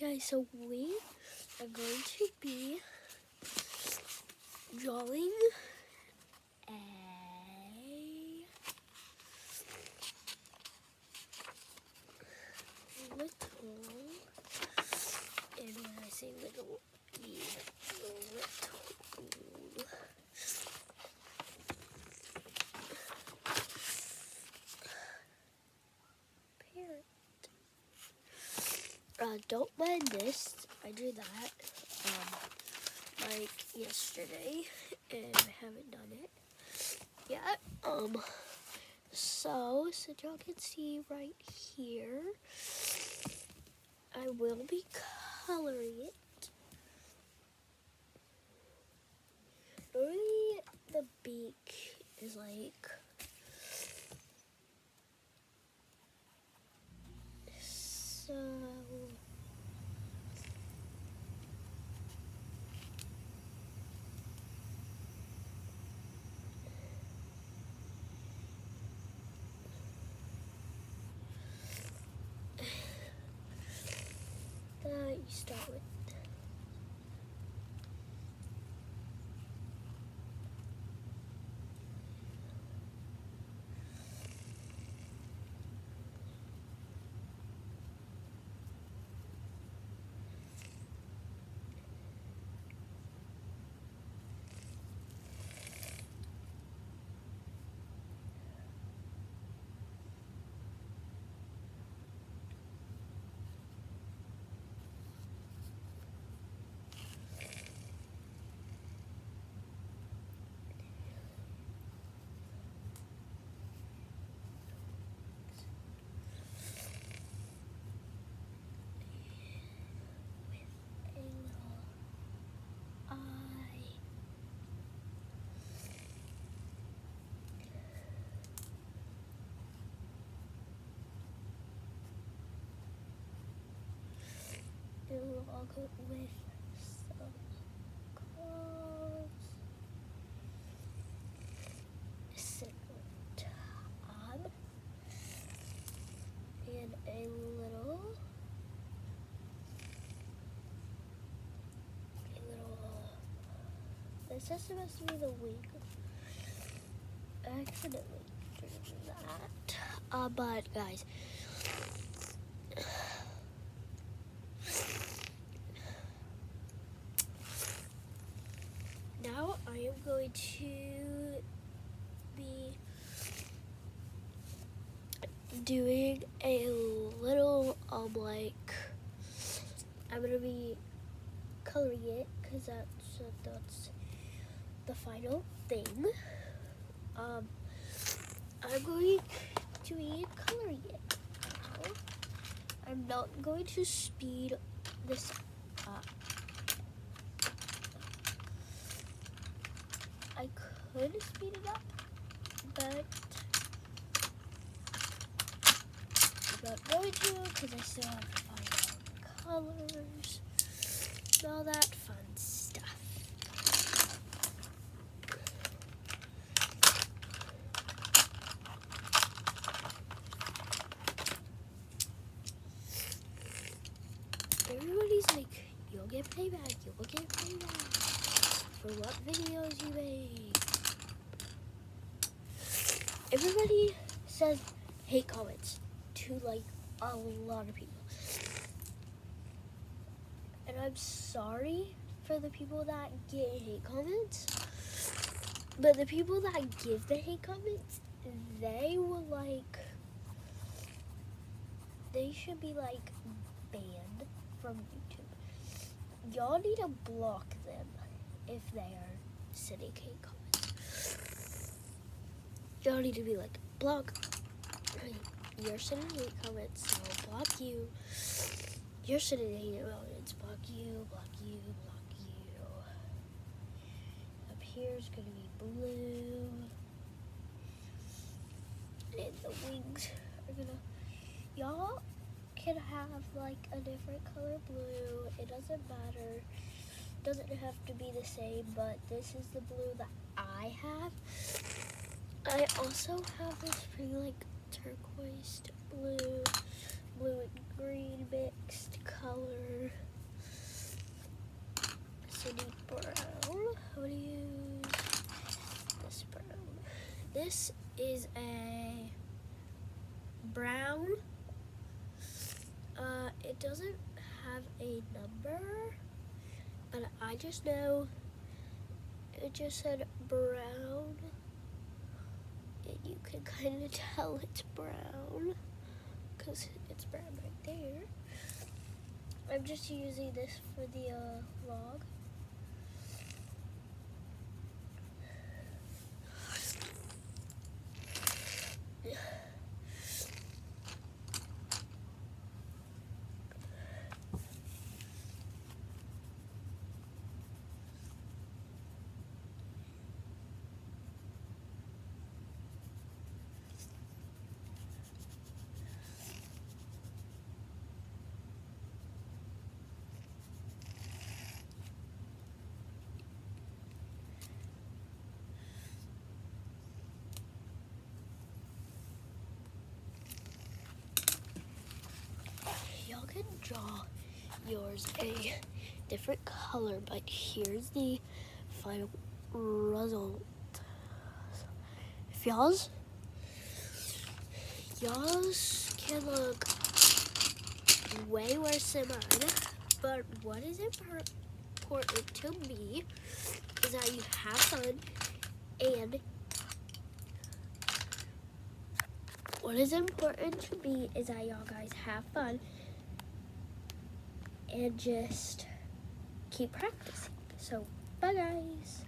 guys, so we are going to be drawing a little, and when I say little, I mean little parrot. Don't mind this. I do that like yesterday, and I haven't done it yet. So since y'all can see right here, I will be coloring it. Normally the beak is like so. That you start with. I'll go with some calls, cinnamon top, and a little, this is supposed to be the wing. I accidentally did that, but guys, now I am going to be doing a little, like, I'm going to be coloring it, because that's the final thing. I'm going to be coloring it now. I'm not going to speed this up. I could speed it up, but I'm not going to because I still have to find all the colors and all that fun stuff. Everybody's like, you'll get payback, you'll get payback for what videos you make. Everybody says hate comments to like a lot of people. And I'm sorry for the people that get hate comments. But the people that give the hate comments, they will like, they should be like banned from YouTube. Y'all need to block them if they are sending hate comments. Y'all need to be like, block. You're sending hate comments, so I'll block you. You're sending hate comments, block you, block you, block you. Up here's gonna be blue. And the wings are gonna, y'all can have like a different color blue. It doesn't matter. It doesn't have to be the same, but this is the blue that I have. I also have this pretty like turquoise blue and green mixed color. this is a brown. It doesn't have a number, but I just know it just said brown, and you can kind of tell it's brown because it's brown right there. I'm just using this for the log. Y'all can draw yours a different color, but here's the final result. If y'all's can look way worse than mine, but what is important to me is that you have fun, and what is important to me is that y'all guys have fun and just keep practicing. So, bye guys.